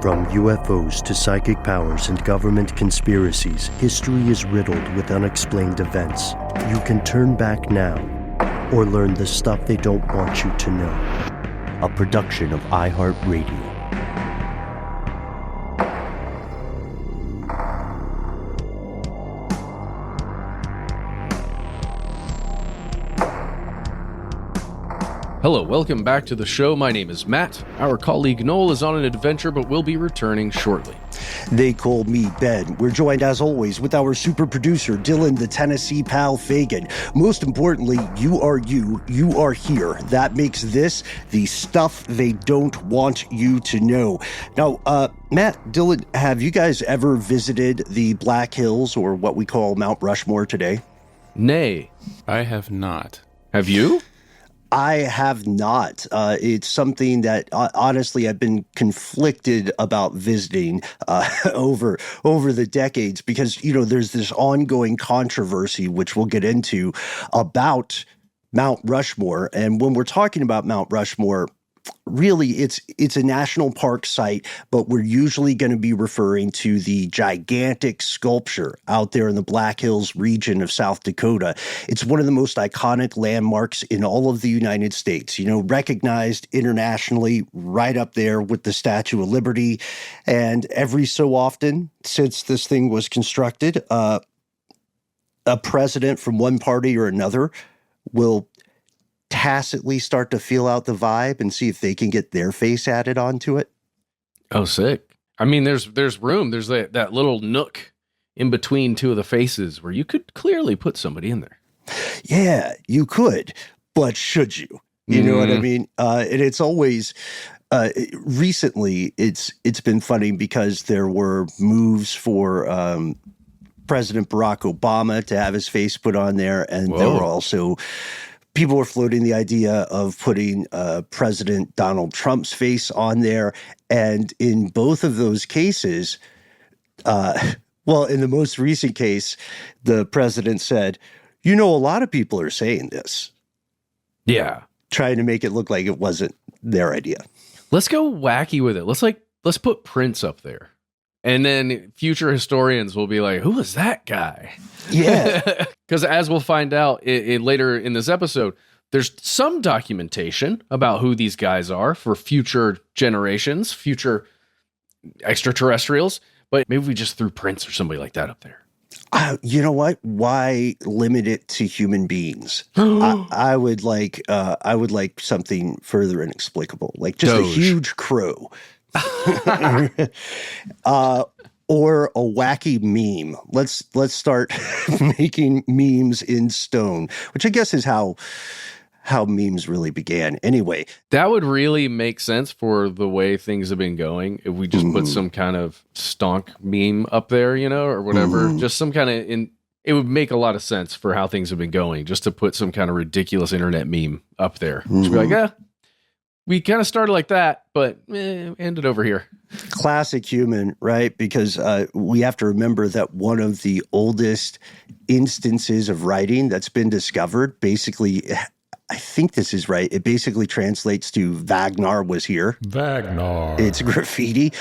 From UFOs to psychic powers and government conspiracies, history is riddled with unexplained events. You can turn back now or learn the stuff they don't want you to know. A production of iHeartRadio. Hello, welcome back to the show. My name is Matt. Our colleague Noel is on an adventure, but will be returning shortly. They call me Ben. We're joined, as always, with our super producer, Dylan, the Tennessee pal Fagan. Most importantly, you are here. That makes this the stuff they don't want you to know. Now, Matt, Dylan, have you guys ever visited the Black Hills, or what we call Mount Rushmore today? Nay. I have not. Have you? I have not. It's something that honestly I've been conflicted about visiting over the decades because, you know, there's this ongoing controversy, which we'll get into, about Mount Rushmore. And when we're talking about Mount Rushmore, really, it's a national park site, but we're usually going to be referring to the gigantic sculpture out there in the Black Hills region of South Dakota. It's one of the most iconic landmarks in all of the United States, you know, recognized internationally right up there with the Statue of Liberty. And every so often, since this thing was constructed, a president from one party or another will tacitly start to feel out the vibe and see if they can get their face added onto it. Oh, sick. I mean, there's room. There's that little nook in between two of the faces where you could clearly put somebody in there. Yeah, you could, but should you? You know what I mean? And it's always recently it's been funny because there were moves for President Barack Obama to have his face put on there, and there were also people were floating the idea of putting President Donald Trump's face on there. And in both of those cases, well, in the most recent case, the president said, you know, a lot of people are saying this. Yeah. Trying to make it look like it wasn't their idea. Let's go wacky with it. Let's put Prince up there. And then future historians will be like, who was that guy? Yeah. Because as we'll find out later in this episode, there's some documentation about who these guys are for future generations, future extraterrestrials. But maybe we just threw Prince or somebody like that up there. You know what? Why limit it to human beings? I would like something further inexplicable, like just Doge. A huge crow. Or a wacky meme. Let's start making memes in stone, which I guess is how memes really began. Anyway, that would really make sense for the way things have been going. If we just put some kind of stonk meme up there, you know, or whatever, just some kind of it would make a lot of sense for how things have been going, just to put some kind of ridiculous internet meme up there. Just be like, yeah. We kind of started like that, but ended over here. Classic human, right? Because we have to remember that one of the oldest instances of writing that's been discovered, basically, I think this is right. It basically translates to Wagner was here. Wagner. It's graffiti.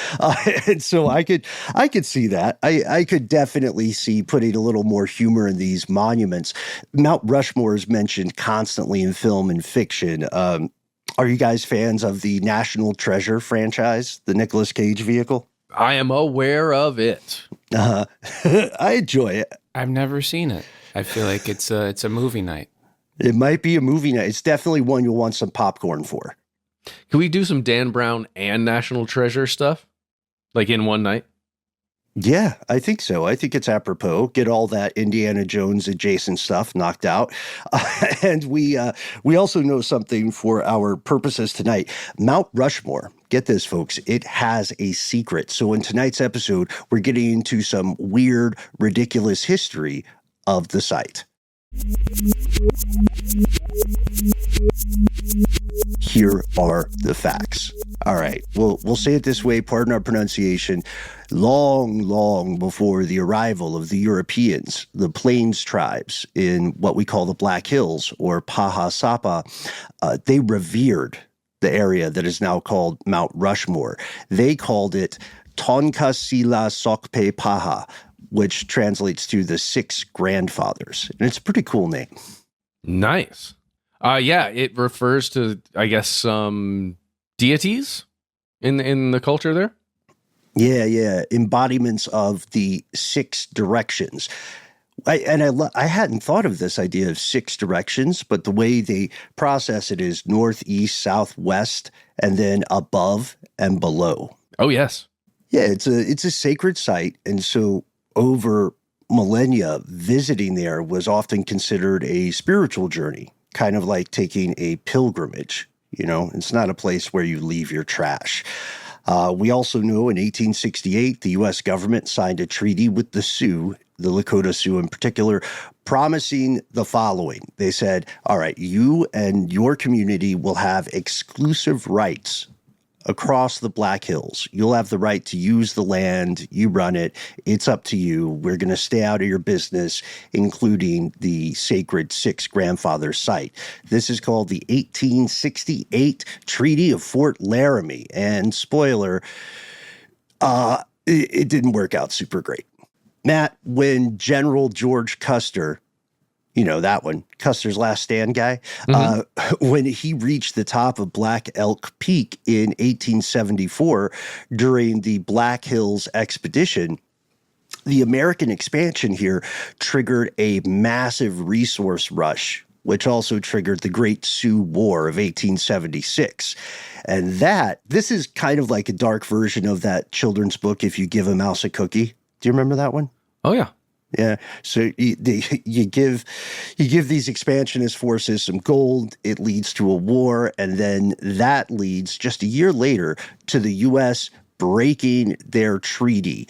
And so I could see that. I could definitely see putting a little more humor in these monuments. Mount Rushmore is mentioned constantly in film and fiction. Are you guys fans of the National Treasure franchise, the Nicolas Cage vehicle? I am aware of it. I enjoy it. I've never seen it. I feel like it's a movie night. It might be a movie night. It's definitely one you'll want some popcorn for. Can we do some Dan Brown and National Treasure stuff? Like in one night? Yeah, I think so. I think it's apropos. Get all that Indiana Jones adjacent stuff knocked out. And we also know something for our purposes tonight. Mount Rushmore, get this, folks, it has a secret. So in tonight's episode, we're getting into some weird, ridiculous history of the site. Here are the facts. All right, we'll say it this way, pardon our pronunciation. Long before the arrival of the Europeans, the Plains tribes in what we call the Black Hills or Paha Sapa, they revered the area that is now called Mount Rushmore. They called it Tonka Sila Sokpe Paha, which translates to the six grandfathers. And it's a pretty cool name. Nice. Yeah, it refers to, I guess, some deities in the culture there. Yeah. Embodiments of the six directions. I hadn't thought of this idea of six directions, but the way they process it is north, east, south, west, and then above and below. Oh, yes. Yeah, it's a sacred site. And so over millennia, visiting there was often considered a spiritual journey, kind of like taking a pilgrimage. You know, it's not a place where you leave your trash. We also know in 1868, the U.S. government signed a treaty with the Sioux, the Dakota Sioux in particular, promising the following. They said, all right, you and your community will have exclusive rights across the Black Hills. You'll have the right to use the land. You run it. It's up to you. We're going to stay out of your business, including the sacred six grandfather site. This is called the 1868 Treaty of Fort Laramie. And spoiler, it didn't work out super great. Matt, when General George Custer, you know that one, Custer's Last Stand guy, when he reached the top of Black Elk Peak in 1874 during the Black Hills expedition, the American expansion here triggered a massive resource rush, which also triggered the Great Sioux War of 1876. And this is kind of like a dark version of that children's book, If You Give a Mouse a Cookie. Do you remember that one? Oh, yeah. Yeah. So you give these expansionist forces some gold, it leads to a war, and then that leads just a year later to the U.S. breaking their treaty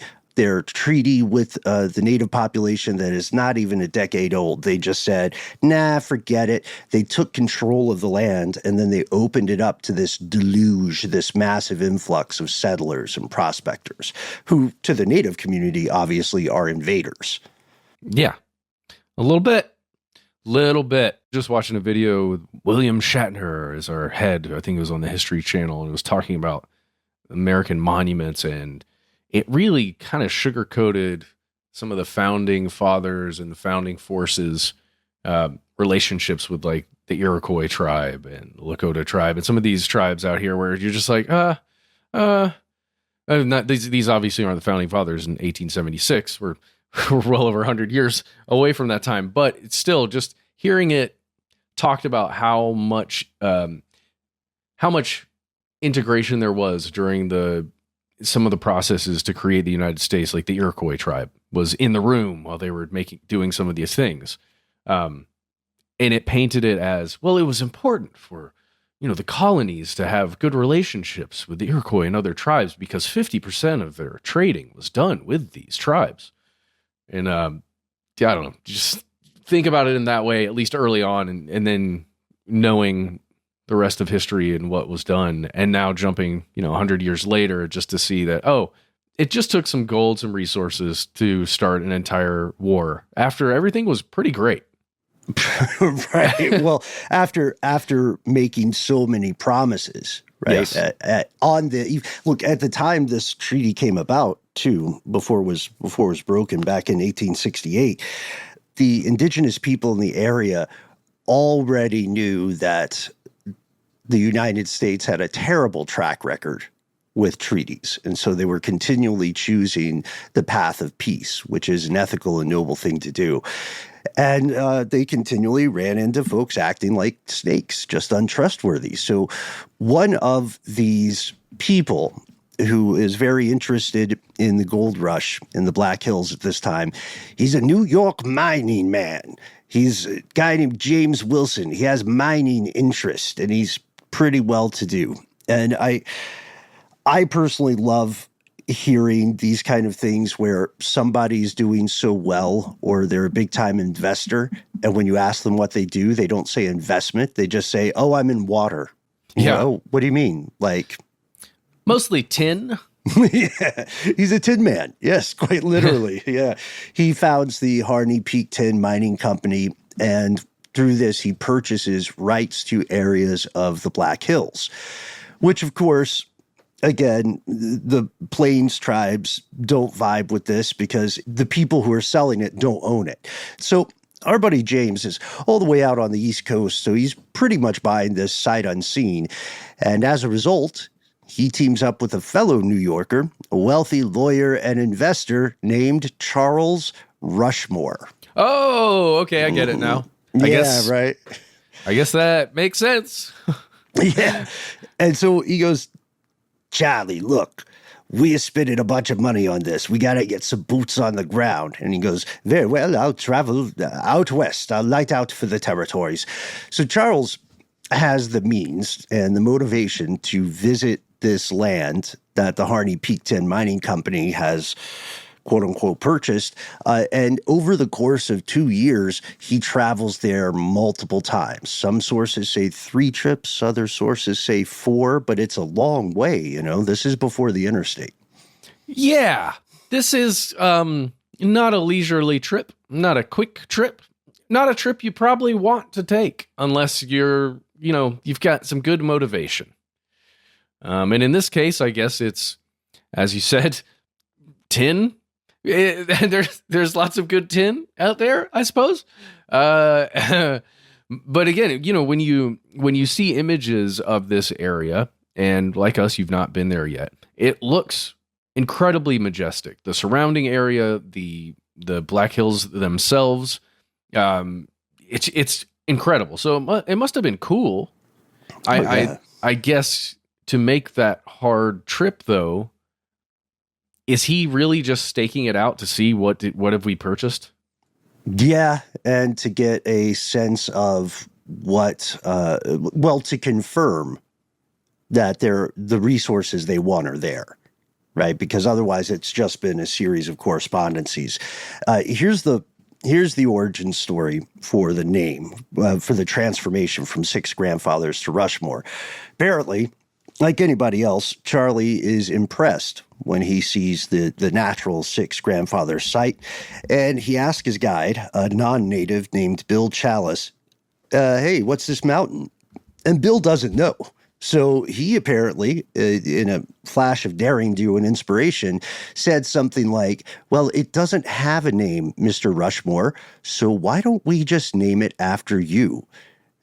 with the native population that is not even a decade old. They just said, nah, forget it. They took control of the land, and then they opened it up to this deluge, this massive influx of settlers and prospectors, who to the native community obviously are invaders. Yeah, a little bit. Just watching a video with William Shatner as our head. I think it was on the History Channel, and it was talking about American monuments, and it really kind of sugarcoated some of the founding fathers and the founding forces relationships with like the Iroquois tribe and the Lakota tribe and some of these tribes out here where you're just like, not these obviously aren't the founding fathers in 1876. We're well over 100 years away from that time, but it's still just hearing it talked about how much integration there was during some of the processes to create the United States. Like the Iroquois tribe was in the room while they were doing some of these things. And it painted it as, well, it was important for, the colonies to have good relationships with the Iroquois and other tribes because 50% of their trading was done with these tribes. And I don't know, just think about it in that way, at least early on, and then knowing the rest of history and what was done. And now jumping, 100 years later, just to see that, it just took some gold, some resources to start an entire war after everything was pretty great. Right. Well, after making so many promises, right? Yes. At the time this treaty came about, too, before it was broken back in 1868, the indigenous people in the area already knew that the United States had a terrible track record with treaties. And so they were continually choosing the path of peace, which is an ethical and noble thing to do. And they continually ran into folks acting like snakes, just untrustworthy. So one of these people who is very interested in the gold rush in the Black Hills at this time, he's a New York mining man. He's a guy named James Wilson. He has mining interest, and he's pretty well-to-do. And I personally love hearing these kind of things where somebody's doing so well or they're a big-time investor, and when you ask them what they do, they don't say investment. They just say, oh, I'm in water. Oh, what do you mean? Like... Mostly tin. Yeah, he's a tin man. Yes, quite literally. Yeah. He founds the Harney Peak Tin Mining Company, and through this, he purchases rights to areas of the Black Hills, which, of course, again, the Plains tribes don't vibe with this because the people who are selling it don't own it. So our buddy James is all the way out on the East Coast, so he's pretty much buying this sight unseen. And as a result, he teams up with a fellow New Yorker, a wealthy lawyer and investor named Charles Rushmore. Oh, okay, I get it now. I guess that makes sense. Yeah. And so he goes, Charlie, look, we are spending a bunch of money on this. We got to get some boots on the ground. And he goes, very well, I'll travel out west. I'll light out for the territories. So Charles has the means and the motivation to visit this land that the Harney Peak 10 Mining Company has, quote unquote, purchased. And over the course of 2 years, he travels there multiple times. Some sources say 3 trips, other sources say 4, but it's a long way, you know. This is before the interstate. Yeah, this is not a leisurely trip, not a quick trip, not a trip you probably want to take unless you've got some good motivation. And in this case, I guess it's, as you said, tin. There's lots of good tin out there, I suppose. But again, when you see images of this area, and like us, you've not been there yet, it looks incredibly majestic. The surrounding area, the Black Hills themselves, it's incredible. So it must have been cool. I guess to make that hard trip, though. Is he really just staking it out to see what have we purchased? Yeah, and to get a sense of what, to confirm that the resources they want are there, right? Because otherwise it's just been a series of correspondences. Here's the origin story for the name, for the transformation from 6 grandfathers to Rushmore. Apparently, like anybody else, Charlie is impressed when he sees the natural 6 grandfather site, and he asks his guide, a non-native named Bill Chalice, hey, what's this mountain? And Bill doesn't know. So he apparently, in a flash of daring do and inspiration, said something like, well, it doesn't have a name, Mr. Rushmore, so why don't we just name it after you?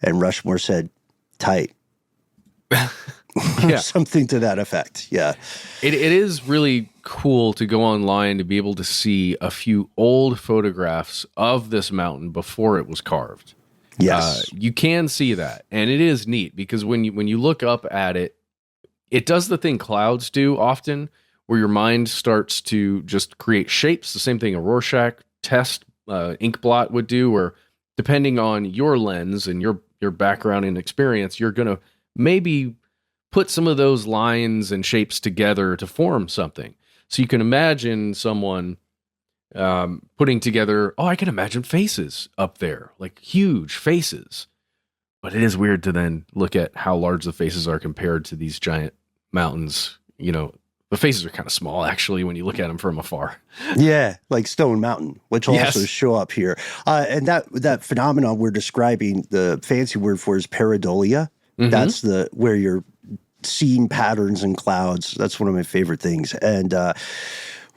And Rushmore said, tight. Yeah. Something to that effect. Yeah. It is really cool to go online to be able to see a few old photographs of this mountain before it was carved. Yes. You can see that. And it is neat because when you look up at it, it does the thing clouds do often, where your mind starts to just create shapes. The same thing a Rorschach test ink blot would do, where depending on your lens and your background and experience, you're going to maybe put some of those lines and shapes together to form something. So you can imagine someone putting together, I can imagine faces up there, like huge faces. But it is weird to then look at how large the faces are compared to these giant mountains. The faces are kind of small, actually, when you look at them from afar. Yeah, like Stone Mountain, which will also show up here. And that phenomenon we're describing, the fancy word for is pareidolia. Mm-hmm. That's where you're seeing patterns in clouds. That's one of my favorite things. And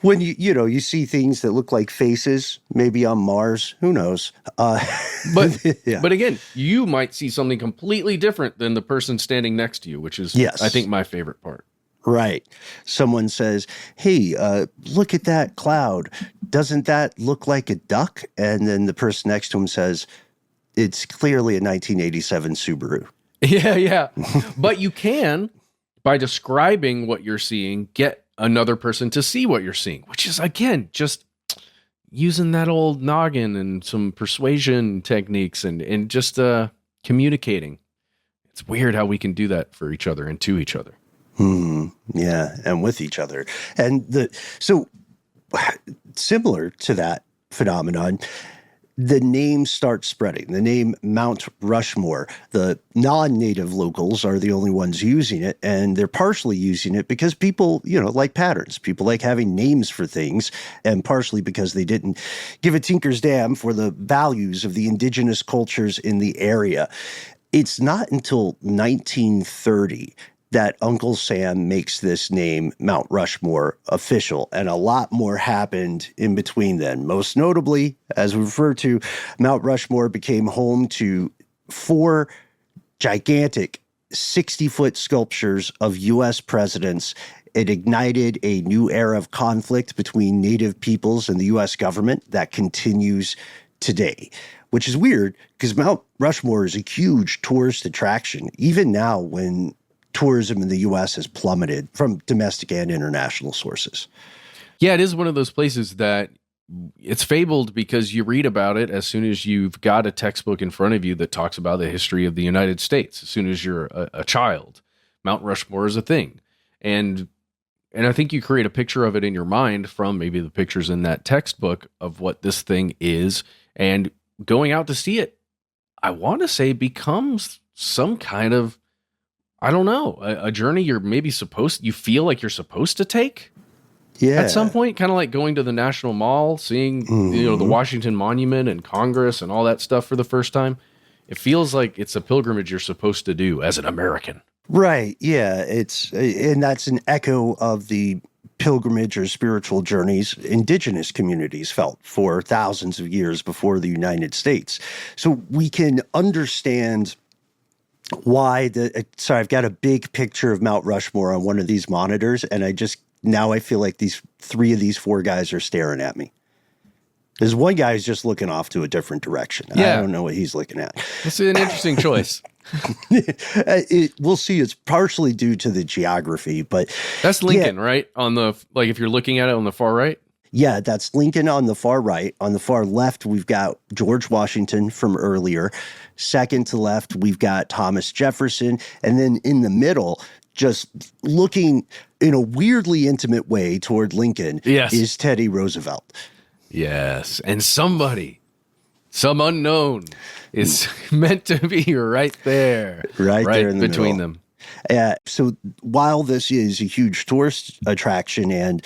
when you see things that look like faces, maybe on Mars, who knows? But again, you might see something completely different than the person standing next to you, which is, I think, my favorite part. Right. Someone says, hey, look at that cloud. Doesn't that look like a duck? And then the person next to him says, it's clearly a 1987 Subaru. Yeah. But you can, by describing what you're seeing, get another person to see what you're seeing, which is, again, just using that old noggin and some persuasion techniques and just communicating. It's weird how we can do that for each other and to each other. Yeah, and with each other. And so similar to that phenomenon, the name starts spreading. The name Mount Rushmore, the non-native locals are the only ones using it, and they're partially using it because people, like patterns. People like having names for things, and partially because they didn't give a tinker's damn for the values of the indigenous cultures in the area. It's not until 1930 that Uncle Sam makes this name, Mount Rushmore, official, and a lot more happened in between then. Most notably, as we refer to, Mount Rushmore became home to 4 gigantic 60-foot sculptures of U.S. presidents. It ignited a new era of conflict between Native peoples and the U.S. government that continues today, which is weird because Mount Rushmore is a huge tourist attraction, even now when tourism in the U.S. has plummeted from domestic and international sources. Yeah, it is one of those places that it's fabled because you read about it as soon as you've got a textbook in front of you that talks about the history of the United States. As soon as you're a child, Mount Rushmore is a thing. And I think you create a picture of it in your mind from maybe the pictures in that textbook of what this thing is. And going out to see it, I want to say, becomes some kind of, I don't know, a journey you feel like you're supposed to take at some point, kind of like going to the National Mall, seeing, the Washington Monument and Congress and all that stuff for the first time. It feels like it's a pilgrimage you're supposed to do as an American. Right. Yeah. And that's an echo of the pilgrimage or spiritual journeys indigenous communities felt for thousands of years before the United States. So we can understand why I've got a big picture of Mount Rushmore on one of these monitors, and I feel like 3 of these 4 guys are staring at me. There's one guy who's just looking off to a different direction. Yeah. I don't know what he's looking at. It's an interesting choice. We'll see. It's partially due to the geography, but that's Lincoln, right? If you're looking at it on the far right. Yeah, that's Lincoln on the far right. On the far left, we've got George Washington from earlier. Second to left, we've got Thomas Jefferson. And then in the middle, just looking in a weirdly intimate way toward Lincoln, is Teddy Roosevelt. Yes. And some unknown is meant to be right there. Right there in the between middle. them. So while this is a huge tourist attraction, and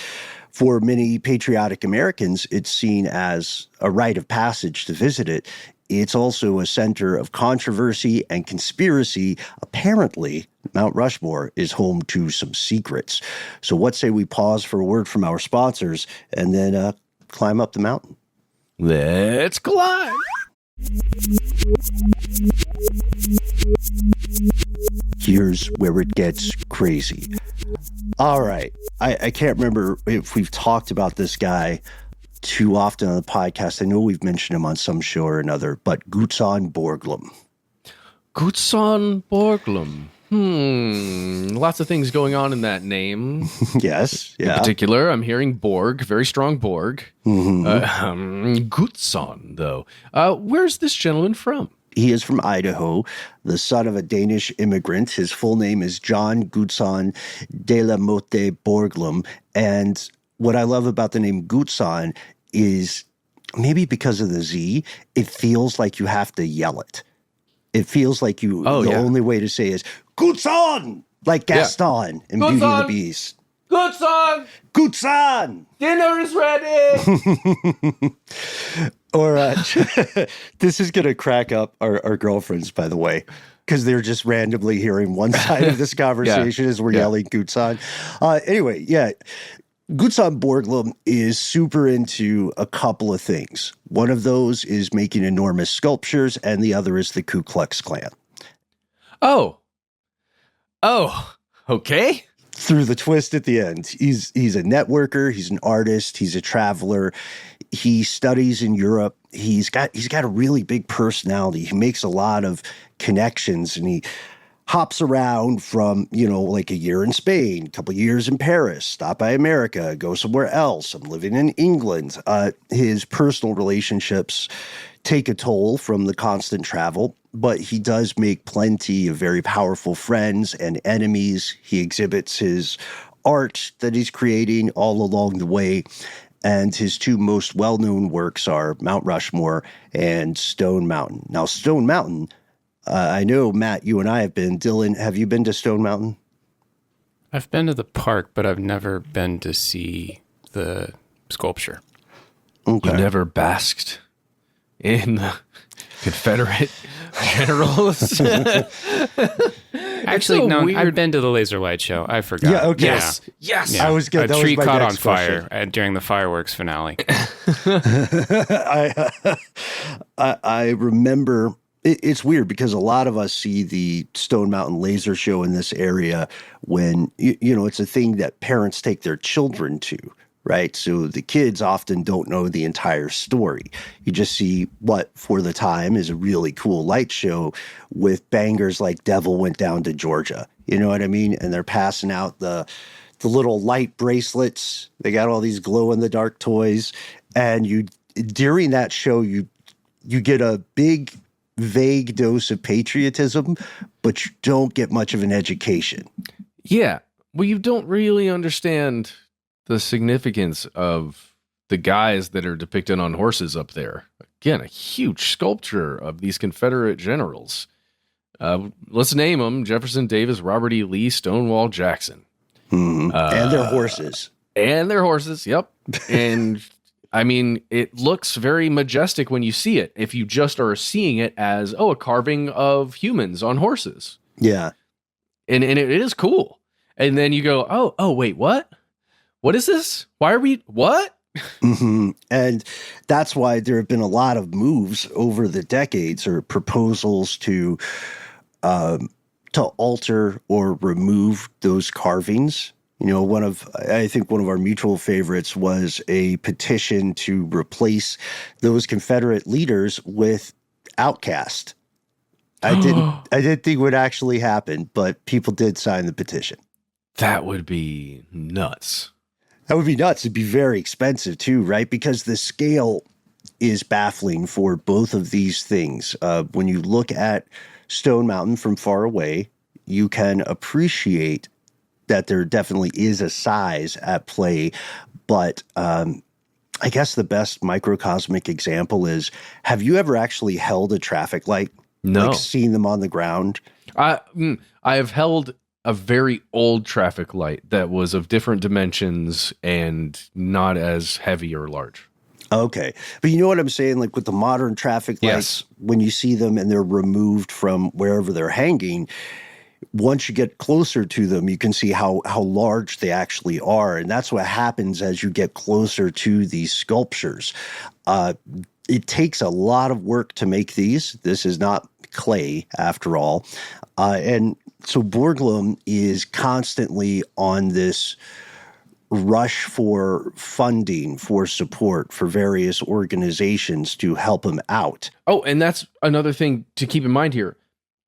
for many patriotic Americans, it's seen as a rite of passage to visit it, it's also a center of controversy and conspiracy. Apparently, Mount Rushmore is home to some secrets. So what say we pause for a word from our sponsors and then climb up the mountain? Let's climb. Here's where it gets crazy. All right. I can't remember if we've talked about this guy too often on the podcast. I know we've mentioned him on some show or another, but Gutzon Borglum. Gutzon Borglum. Lots of things going on in that name. Yes. Yeah. In particular, I'm hearing Borg, very strong Borg. Mm-hmm. Gutzon, though. Where's this gentleman from? He is from Idaho, the son of a Danish immigrant. His full name is John Gutzon de la Motte Borglum. And what I love about the name Gutzon is maybe because of the Z, it feels like you have to yell it. It feels like only way to say is Gutzon, like Gaston in Beauty and the Beast. Gutzon! Gutzon! Dinner is ready! Or this is going to crack up our girlfriends, by the way, because they're just randomly hearing one side of this conversation as we're yelling Gutzon. Anyway, Gutzon Borglum is super into a couple of things. One of those is making enormous sculptures, and the other is the Ku Klux Klan. Oh, okay. Through the twist at the end. He's a networker, he's an artist, he's a traveler. He studies in Europe. He's got a really big personality. He makes a lot of connections, and he hops around from, like a year in Spain, a couple of years in Paris, stop by America, go somewhere else. I'm living in England. His personal relationships take a toll from the constant travel, but he does make plenty of very powerful friends and enemies. He exhibits his art that he's creating all along the way. And his two most well-known works are Mount Rushmore and Stone Mountain. Now, Stone Mountain, I know, Matt, you and I have been. Dylan, have you been to Stone Mountain? I've been to the park, but I've never been to see the sculpture. Okay. You never basked in the Confederate generals? Actually, so no, weird. I've been to the laser light show. I forgot. Yeah, okay. Yes. Yes. Yeah. I was good. A That was tree my caught on next question. fire during the fireworks finale. I remember it's weird because a lot of us see the Stone Mountain laser show in this area when, you know, it's a thing that parents take their children to, right? So the kids often don't know the entire story. You just see what, for the time, is a really cool light show with bangers like Devil Went Down to Georgia. You know what I mean? And they're passing out the little light bracelets. They got all these glow-in-the-dark toys. And during that show, you get a big, vague dose of patriotism, but you don't get much of an education. Yeah. Well, you don't really understand the significance of the guys that are depicted on horses up there. Again, a huge sculpture of these Confederate generals. Let's name them: Jefferson Davis, Robert E. Lee, Stonewall Jackson. Mm-hmm. And their horses. And their horses, yep. And I mean, it looks very majestic when you see it. If you just are seeing it as, a carving of humans on horses. Yeah. And it is cool. And then you go, oh, wait, what? What is this? Why are we, what? Mm-hmm. And that's why there have been a lot of moves over the decades or proposals to alter or remove those carvings. You know, I think one of our mutual favorites was a petition to replace those Confederate leaders with outcast. I didn't think it would actually happen, but people did sign the petition. That would be nuts. That would be nuts. It'd be very expensive too, right? Because the scale is baffling for both of these things. When you look at Stone Mountain from far away, you can appreciate that there definitely is a size at play. But I guess the best microcosmic example is, have you ever actually held a traffic light? No. Like seen them on the ground? I have held a very old traffic light that was of different dimensions and not as heavy or large. Okay. But you know what I'm saying? Like with the modern traffic lights, Yes. when you see them and they're removed from wherever they're hanging, once you get closer to them, you can see how large they actually are. And that's what happens as you get closer to these sculptures. It takes a lot of work to make these. This is not clay, after all. And so Borglum is constantly on this rush for funding, for support, for various organizations to help him out. Oh, and that's another thing to keep in mind here.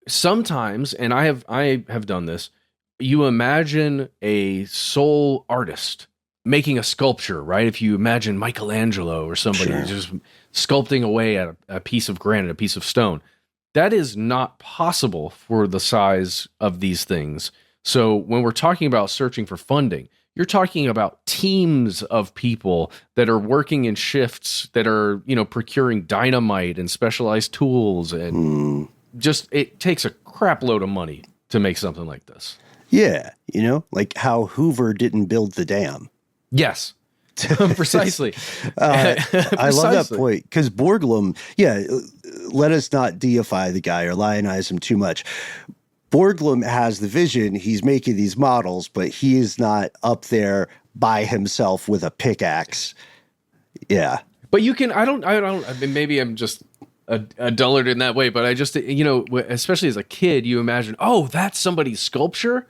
Sometimes, and I have done this, you imagine a sole artist making a sculpture, right? If you imagine Michelangelo or somebody Sure. just sculpting away at a piece of granite, a piece of stone, that is not possible for the size of these things. So when we're talking about searching for funding, you're talking about teams of people that are working in shifts, that are, procuring dynamite and specialized tools, and just, it takes a crap load of money to make something like this. Yeah. Like how Hoover didn't build the dam. Yes, precisely. I love that Precisely. point because Borglum, let us not deify the guy or lionize him too much. Borglum has the vision. He's making these models, but he is not up there by himself with a pickaxe. Yeah. But you can, I mean, maybe I'm just a dullard in that way, but I just, especially as a kid, you imagine, oh, that's somebody's sculpture.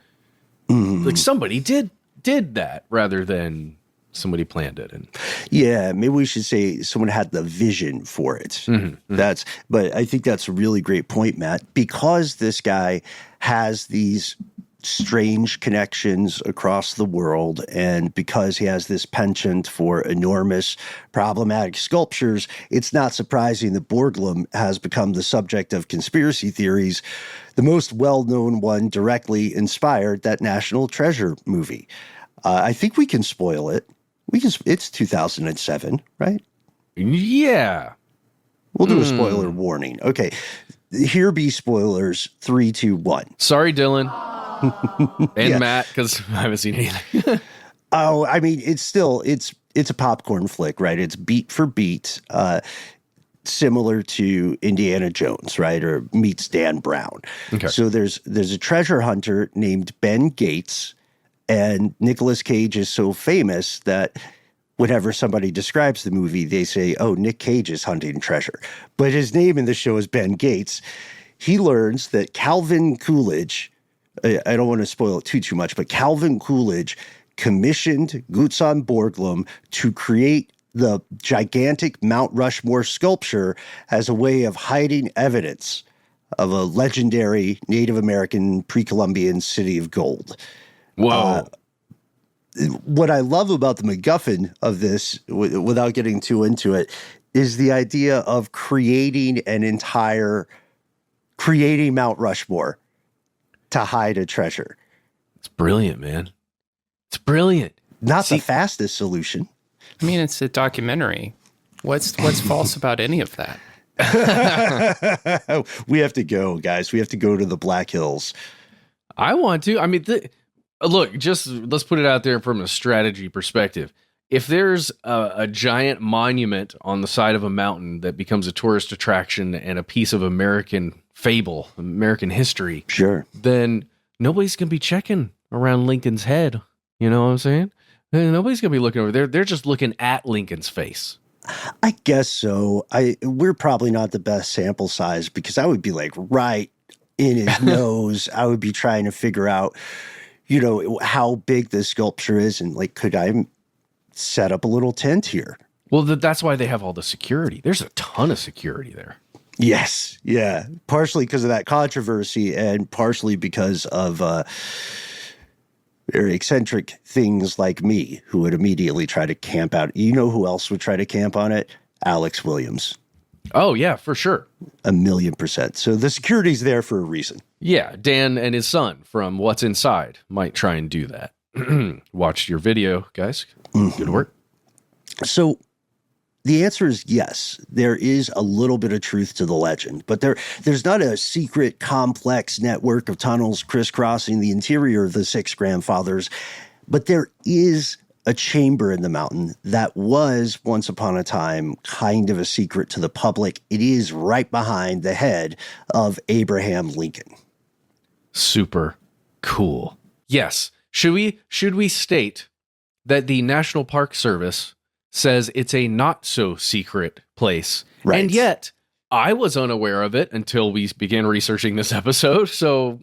Like somebody did that rather than somebody planned it. And Yeah, maybe we should say someone had the vision for it. But I think that's a really great point, Matt, because this guy has these strange connections across the world, and because he has this penchant for enormous problematic sculptures, it's not surprising that Borglum has become the subject of conspiracy theories. The most well-known one directly inspired that National Treasure movie. I think we can spoil it. It's 2007, right? Yeah. We'll do a spoiler warning. Okay. Here be spoilers. 3, 2, 1. Sorry, Dylan. And Yeah. Matt, because I haven't seen anything. Oh, I mean, it's a popcorn flick, right? It's beat for beat, similar to Indiana Jones, right? Or meets Dan Brown. Okay. So there's a treasure hunter named Ben Gates, and Nicolas Cage is so famous that whenever somebody describes the movie, they say, oh, Nick Cage is hunting treasure. But his name in the show is Ben Gates. He learns that Calvin Coolidge, I don't want to spoil it too much, but Calvin Coolidge commissioned Gutzon Borglum to create the gigantic Mount Rushmore sculpture as a way of hiding evidence of a legendary Native American pre-Columbian city of gold. Whoa. What I love about the MacGuffin of this, without getting too into it, is the idea of creating Mount Rushmore to hide a treasure. It's brilliant, man. It's brilliant. Not the fastest solution. I mean, it's a documentary. What's false about any of that? We have to go, guys. We have to go to the Black Hills. I want to. I mean, look, just let's put it out there from a strategy perspective. If there's a giant monument on the side of a mountain that becomes a tourist attraction and a piece of American fable, American history, sure, then nobody's going to be checking around Lincoln's head. You know what I'm saying? Nobody's going to be looking over there. They're just looking at Lincoln's face. I guess so. We're probably not the best sample size because I would be like right in his nose. I would be trying to figure out, how big this sculpture is and like, could I set up a little tent here? Well, that's why they have all the security. There's a ton of security there. Yes. Yeah. Partially because of that controversy and partially because of very eccentric things like me who would immediately try to camp out. You know who else would try to camp on it? Alex Williams. Oh, yeah, for sure. 1,000,000%. So the security's there for a reason. Yeah, Dan and his son from What's Inside might try and do that. Watch your video, guys. Good work. So the answer is yes. There is a little bit of truth to the legend, but there's not a secret, complex network of tunnels crisscrossing the interior of the Six Grandfathers, but there is a chamber in the mountain that was once upon a time kind of a secret to the public. It is right behind the head of Abraham Lincoln. Super cool. Yes. Should we state that the National Park Service says it's a not so secret place. Right. And yet I was unaware of it until we began researching this episode. So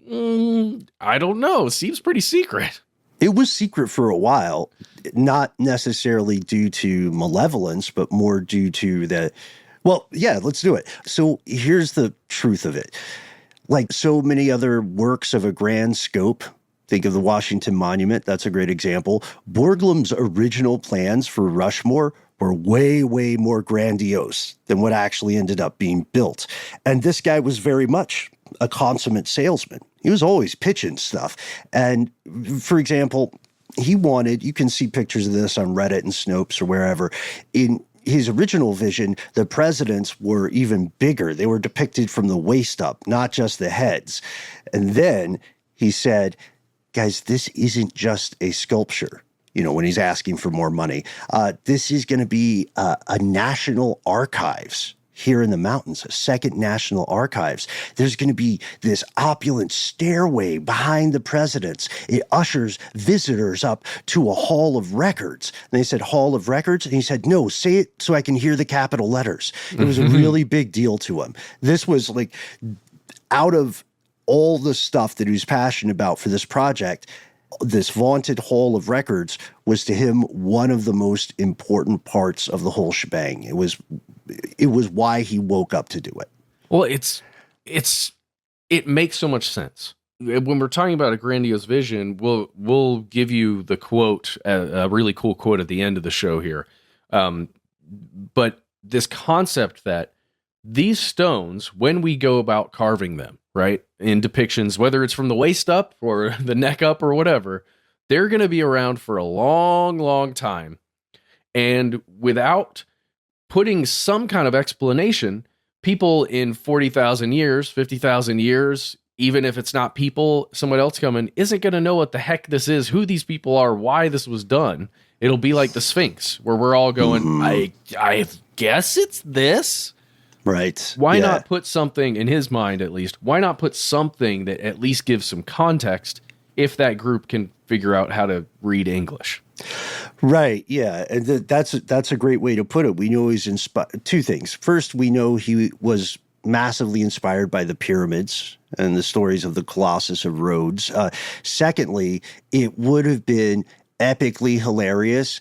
I don't know. Seems pretty secret. It was secret for a while, not necessarily due to malevolence, but more due to let's do it. So here's the truth of it. Like so many other works of a grand scope, think of the Washington Monument. That's a great example. Borglum's original plans for Rushmore were way, way more grandiose than what actually ended up being built. And this guy was very much a consummate salesman. He was always pitching stuff. And for example, you can see pictures of this on Reddit and Snopes or wherever. In his original vision, the presidents were even bigger. They were depicted from the waist up, not just the heads. And then he said, guys, this isn't just a sculpture, when he's asking for more money. This is going to be a national archives here in the mountains, a second national archives. There's going to be this opulent stairway behind the presidents. It ushers visitors up to a hall of records. And they said, hall of records? And he said, no, say it so I can hear the capital letters. It was a really big deal to him. This was like out of all the stuff that he was passionate about for this project, this vaunted hall of records was to him one of the most important parts of the whole shebang. It was why he woke up to do it. Well, it makes so much sense. When we're talking about a grandiose vision, we'll give you the quote, a really cool quote at the end of the show here. But this concept that these stones, when we go about carving them, right, in depictions, whether it's from the waist up or the neck up or whatever, they're going to be around for a long, long time. And without putting some kind of explanation, people in 40,000 years, 50,000 years, even if it's not people, someone else coming, isn't going to know what the heck this is, who these people are, why this was done. It'll be like the Sphinx, where we're all going, I guess it's this. Right. Why not put something, in his mind at least, why not put something that at least gives some context if that group can figure out how to read English? Right. Yeah. And that's a great way to put it. We know he's inspired. Two things. First, we know he was massively inspired by the pyramids and the stories of the Colossus of Rhodes. Secondly, it would have been epically hilarious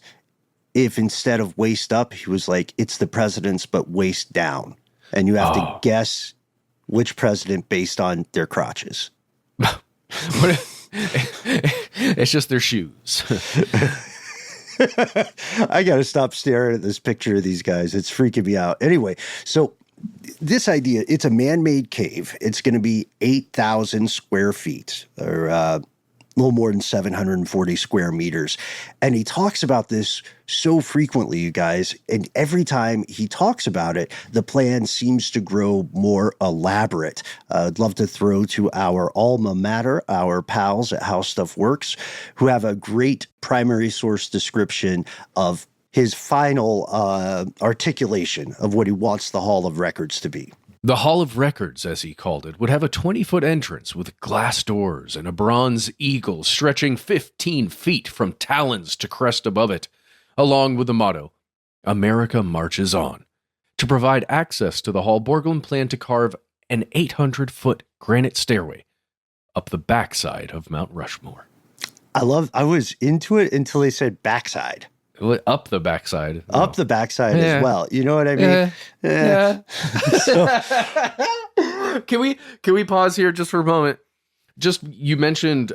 if instead of waist up, he was like, it's the presidents, but waist down. And you have to guess which president based on their crotches. It's just their shoes. I got to stop staring at this picture of these guys. It's freaking me out. Anyway, so this idea, it's a man-made cave. It's going to be 8,000 square feet, or a little more than 740 square meters. And he talks about this so frequently, you guys. And every time he talks about it, the plan seems to grow more elaborate. I'd love to throw to our alma mater, our pals at How Stuff Works, who have a great primary source description of his final articulation of what he wants the Hall of Records to be. The Hall of Records, as he called it, would have a 20-foot entrance with glass doors and a bronze eagle stretching 15 feet from talons to crest above it, along with the motto, America Marches On. To provide access to the hall, Borglum planned to carve an 800-foot granite stairway up the backside of Mount Rushmore. I was into it until they said backside. Up the backside. Up the backside as well. You know what I mean? Yeah. Can we pause here just for a moment? Just, you mentioned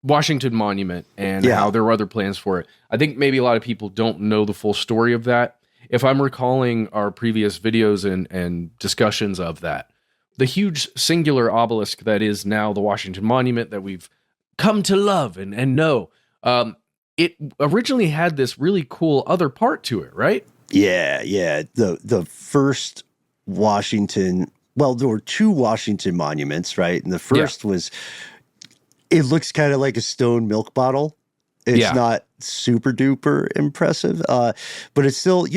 Washington Monument and how there were other plans for it. I think maybe a lot of people don't know the full story of that. If I'm recalling our previous videos and discussions of that, the huge singular obelisk that is now the Washington Monument that we've come to love and know, it originally had this really cool other part to it, right? Yeah. The first Washington, well, there were two Washington monuments, right? And the first was, it looks kind of like a stone milk bottle. It's not super duper impressive, but it's still,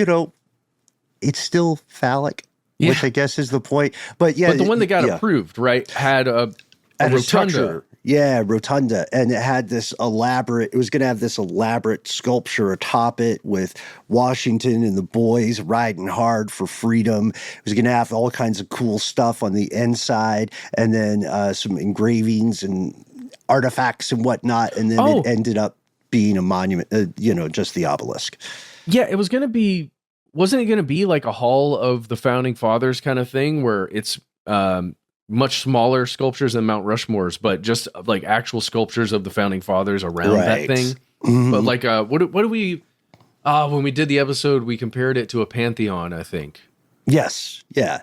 it's still phallic, which I guess is the point. But the one that got approved, right, had a rotunda. Structure. Yeah, rotunda. And it had this it was going to have this elaborate sculpture atop it with Washington and the boys riding hard for freedom. It was going to have all kinds of cool stuff on the inside, and then some engravings and artifacts and whatnot. And then it ended up being a monument, just the obelisk. Yeah, it was going to be, wasn't it going to be like a Hall of the Founding Fathers kind of thing where it's much smaller sculptures than Mount Rushmore's, but just like actual sculptures of the Founding Fathers around that thing? Mm-hmm. But like, what do we, when we did the episode, we compared it to a pantheon, I think. Yes. Yeah.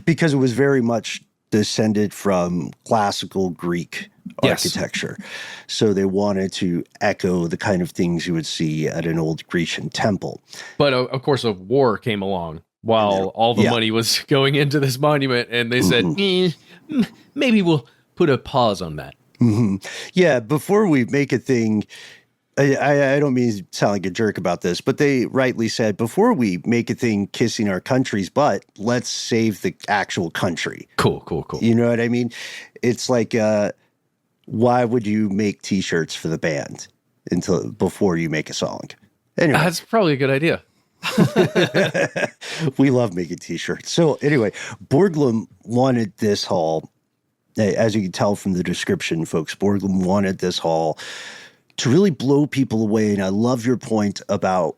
Because it was very much descended from classical Greek architecture. So they wanted to echo the kind of things you would see at an old Grecian temple. But of course, a war came along while all the money was going into this monument, and they said, maybe we'll put a pause on that. Mm-hmm. Yeah, before we make a thing, I don't mean to sound like a jerk about this, but they rightly said, before we make a thing kissing our country's butt, let's save the actual country. Cool. You know what I mean? It's like, why would you make T-shirts for the band before you make a song? Anyway. That's probably a good idea. We love making T-shirts. So anyway, Borglum wanted this hall, as you can tell from the description, folks, Borglum wanted this hall to really blow people away. And I love your point about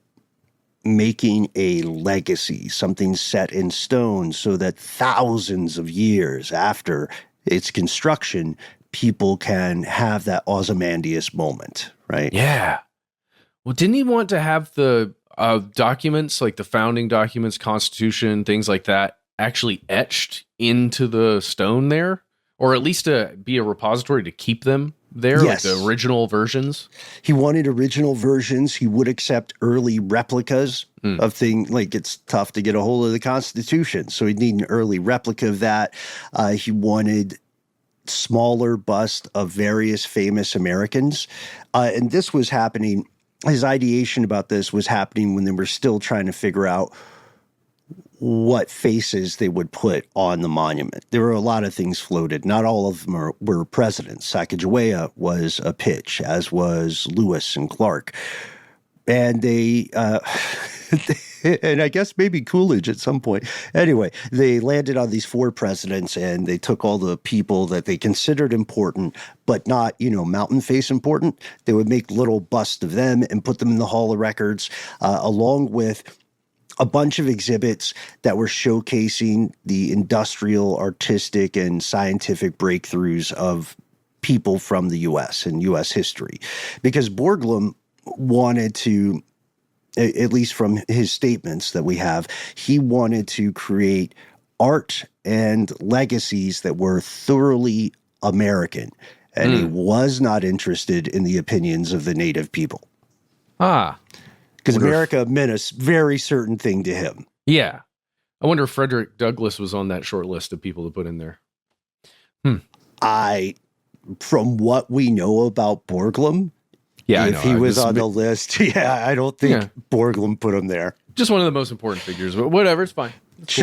making a legacy, something set in stone, so that thousands of years after its construction, people can have that Ozymandias moment, right? Yeah. Well, didn't he want to have the documents, like the founding documents, Constitution, things like that, actually etched into the stone there? or at least to be a repository to keep them there, Yes. like the original versions. He wanted original versions. He would accept early replicas of things. Like, it's tough to get a hold of the Constitution, so he'd need an early replica of that. He wanted smaller bust of various famous Americans. And this was happening. His ideation about this was happening when they were still trying to figure out what faces they would put on the monument. There were a lot of things floated. Not all of them were presidents. Sacagawea was a pitch, as was Lewis and Clark. And they, and I guess maybe Coolidge at some point. Anyway, they landed on these 4 presidents, and they took all the people that they considered important, but not, mountain face important. They would make little busts of them and put them in the Hall of Records, along with a bunch of exhibits that were showcasing the industrial, artistic, and scientific breakthroughs of people from the U.S. and U.S. history. Because Borglum wanted to, at least from his statements that we have, he wanted to create art and legacies that were thoroughly American. And he was not interested in the opinions of the native people. Because America meant a very certain thing to him. Yeah. I wonder if Frederick Douglass was on that short list of people to put in there. From what we know about Borglum, if he was on the list, I don't think Borglum put him there. Just one of the most important figures, but whatever, it's fine. It's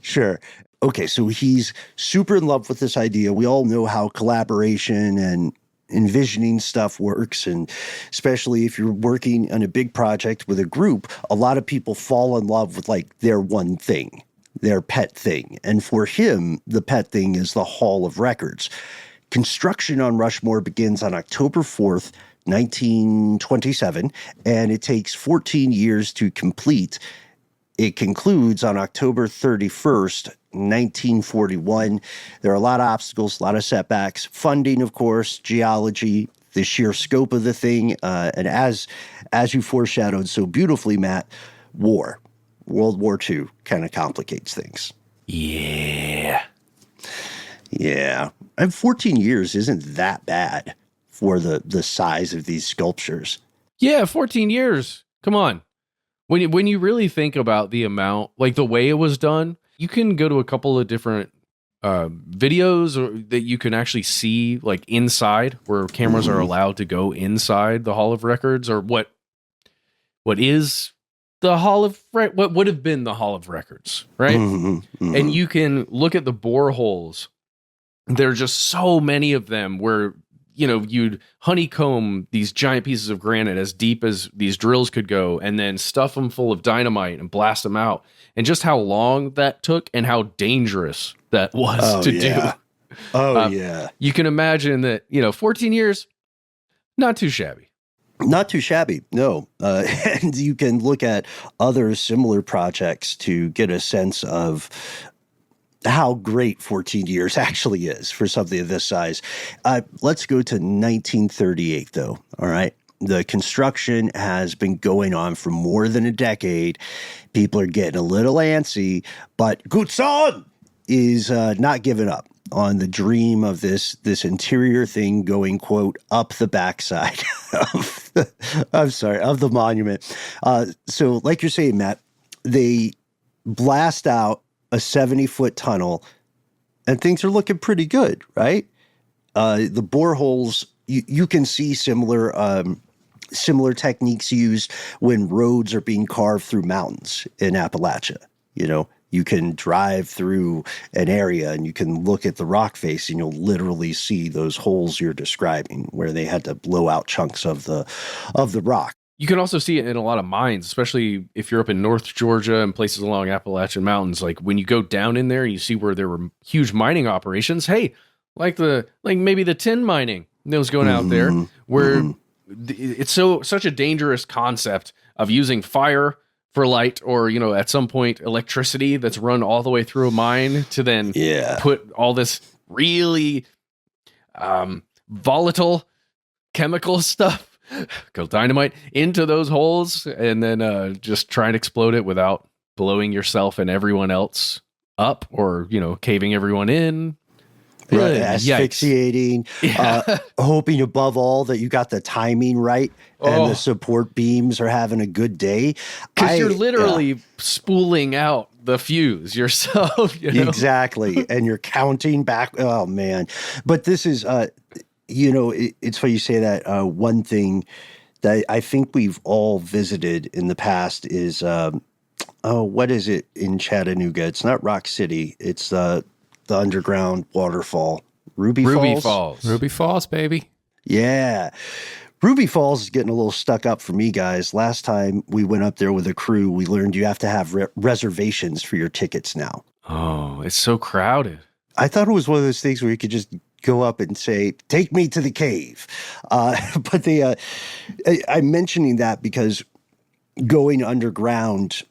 Sure. Okay, so he's super in love with this idea. We all know how collaboration and envisioning stuff works, and especially if you're working on a big project with a group, a lot of people fall in love with like their one thing, their pet thing. And for him, the pet thing is the Hall of Records. Construction on Rushmore begins on October 4th, 1927, and it takes 14 years to complete. It concludes on October 31st, 1941. There are a lot of obstacles, a lot of setbacks, funding, of course, geology, the sheer scope of the thing, and as you foreshadowed so beautifully, Matt, war. World War II kind of complicates things. Yeah. And 14 years isn't that bad for the size of these sculptures. Yeah, 14 years. Come on. When you really think about the amount, like the way it was done, you can go to a couple of different videos that you can actually see like inside, where cameras are allowed to go inside the Hall of Records, or what is the Hall of what would have been the Hall of Records, right? And you can look at the boreholes. There are just so many of them where, you'd honeycomb these giant pieces of granite as deep as these drills could go, and then stuff them full of dynamite and blast them out. And just how long that took and how dangerous that was to do. You can imagine that, 14 years, not too shabby. Not too shabby, no. And you can look at other similar projects to get a sense of how great 14 years actually is for something of this size. Let's go to 1938, though, all right? The construction has been going on for more than a decade. People are getting a little antsy, but Gutzon is not giving up on the dream of this interior thing going, quote, up the backside of the monument. So like you're saying, Matt, they blast out a 70-foot tunnel, and things are looking pretty good, right? The boreholes, you can see similar techniques used when roads are being carved through mountains in Appalachia. You can drive through an area and you can look at the rock face and you'll literally see those holes you're describing where they had to blow out chunks of the rock. You can also see it in a lot of mines, especially if you're up in North Georgia and places along Appalachian Mountains. Like when you go down in there and you see where there were huge mining operations. Hey, like maybe the tin mining that was going out there, where it's such a dangerous concept of using fire for light, or at some point electricity that's run all the way through a mine to then put all this really volatile chemical stuff, called dynamite, into those holes, and then just try and explode it without blowing yourself and everyone else up, or caving everyone in. asphyxiating, hoping above all that you got the timing right and the support beams are having a good day. Because you're literally spooling out the fuse yourself. Exactly. And you're counting back. Oh, man. But this is, it's funny you say that. One thing that I think we've all visited in the past is, what is it in Chattanooga? It's not Rock City. It's the underground waterfall. Ruby Falls? Ruby Falls, baby. Yeah. Ruby Falls is getting a little stuck up for me, guys. Last time we went up there with a crew, we learned you have to have reservations for your tickets now. Oh, it's so crowded. I thought it was one of those things where you could just go up and say, take me to the cave. But I'm mentioning that because going underground,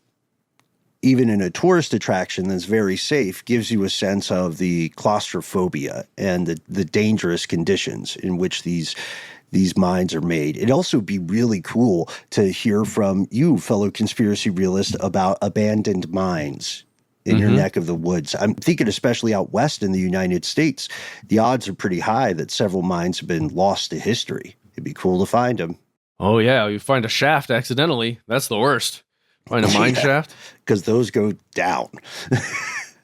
even in a tourist attraction that's very safe, gives you a sense of the claustrophobia and the dangerous conditions in which these mines are made. It'd also be really cool to hear from you, fellow conspiracy realist, about abandoned mines in your neck of the woods. I'm thinking especially out west in the United States, the odds are pretty high that several mines have been lost to history. It'd be cool to find them. Oh, yeah. You find a shaft accidentally. That's the worst. Find a mine shaft? Because those go down.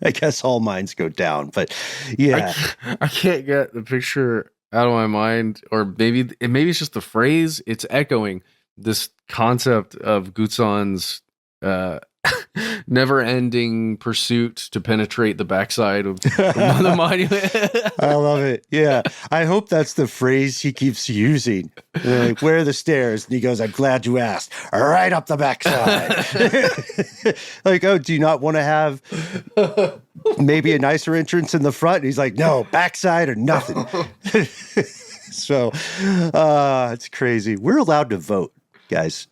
I guess all mines go down. But yeah. I can't get the picture out of my mind. Or maybe it's just the phrase. It's echoing this concept of Gutzon's never-ending pursuit to penetrate the backside of the monument. I love it. Yeah. I hope that's the phrase he keeps using. Like, where are the stairs? And he goes, I'm glad you asked. Right up the backside. Like, oh, do you not want to have maybe a nicer entrance in the front? And he's like, no, backside or nothing. So it's crazy. We're allowed to vote, guys.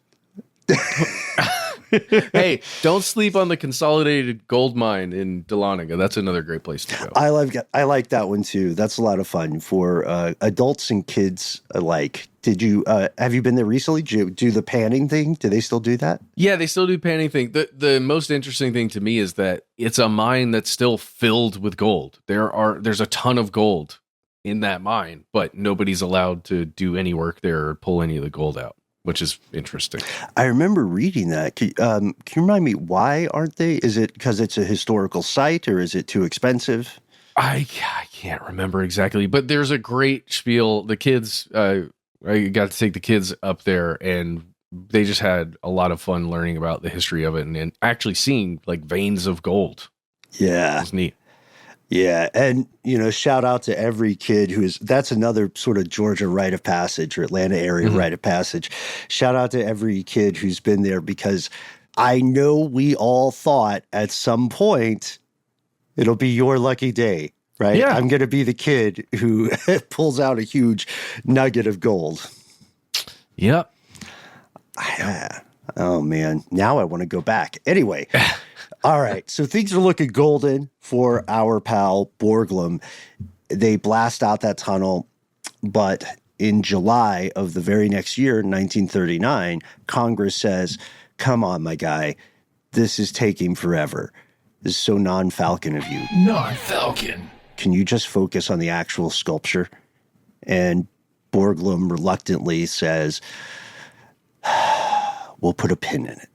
Hey, don't sleep on the Consolidated Gold Mine in Dahlonega. That's another great place to go. I like that one too. That's a lot of fun for adults and kids alike. Did you have you been there recently? Did you do the panning thing? Do they still do that? Yeah, they still do panning thing. The most interesting thing to me is that it's a mine that's still filled with gold. There's a ton of gold in that mine, but nobody's allowed to do any work there or pull any of the gold out, which is interesting. I remember reading that. Can you remind me, why aren't they? Is it because it's a historical site or is it too expensive? I can't remember exactly, but there's a great spiel. The kids, I got to take the kids up there and they just had a lot of fun learning about the history of it and actually seeing like veins of gold. Yeah. It's neat. Yeah. And, shout out to every kid that's another sort of Georgia rite of passage or Atlanta area rite of passage. Shout out to every kid who's been there because I know we all thought at some point it'll be your lucky day, right? Yeah. I'm going to be the kid who pulls out a huge nugget of gold. Yep. Oh, man. Now I want to go back. Anyway. All right, so things are looking golden for our pal Borglum. They blast out that tunnel, but in July of the very next year, 1939, Congress says, come on, my guy, this is taking forever. This is so non-Falcon of you. Non-Falcon. Can you just focus on the actual sculpture? And Borglum reluctantly says, we'll put a pin in it.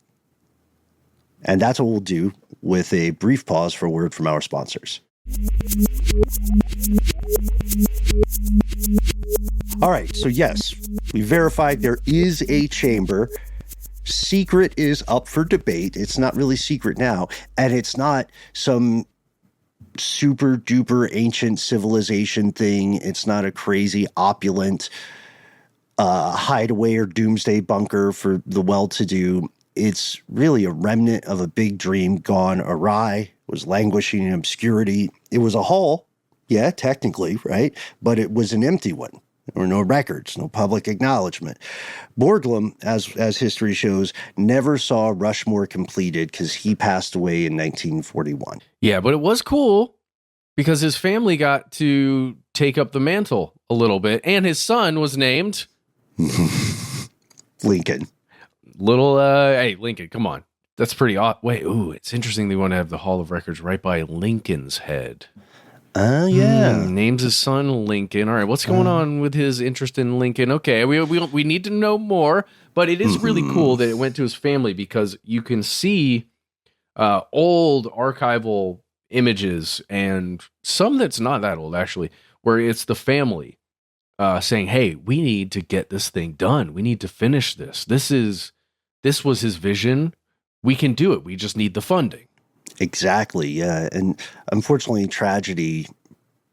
And that's what we'll do with a brief pause for a word from our sponsors. All right, so yes, we verified there is a chamber. Secret is up for debate. It's not really secret now, and it's not some super duper ancient civilization thing. It's not a crazy opulent hideaway or doomsday bunker for the well-to-do. It's really a remnant of a big dream gone awry, was languishing in obscurity. It was a hall, yeah, technically, right? But it was an empty one. There were no records, no public acknowledgement. Borglum, as history shows, never saw Rushmore completed because he passed away in 1941. Yeah, but it was cool because his family got to take up the mantle a little bit, and his son was named Lincoln. Hey, Lincoln, come on. That's pretty odd. Wait, it's interesting they want to have the Hall of Records right by Lincoln's head. Yeah. Names his son Lincoln. All right, what's going on with his interest in Lincoln? Okay, we need to know more, but it is really cool that it went to his family because you can see old archival images and some that's not that old actually, where it's the family saying, "Hey, we need to get this thing done. We need to finish this. This was his vision. We can do it. We just need the funding." Exactly. Yeah. And unfortunately, tragedy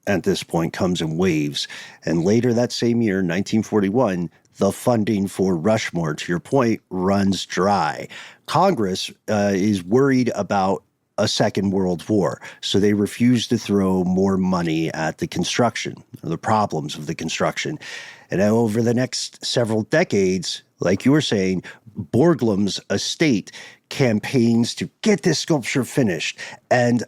at this point comes in waves. And later that same year, 1941, the funding for Rushmore, to your point, runs dry. Congress is worried about a second world war, so they refuse to throw more money at the construction or the problems of the construction. And over the next several decades, like you were saying, Borglum's estate campaigns to get this sculpture finished. And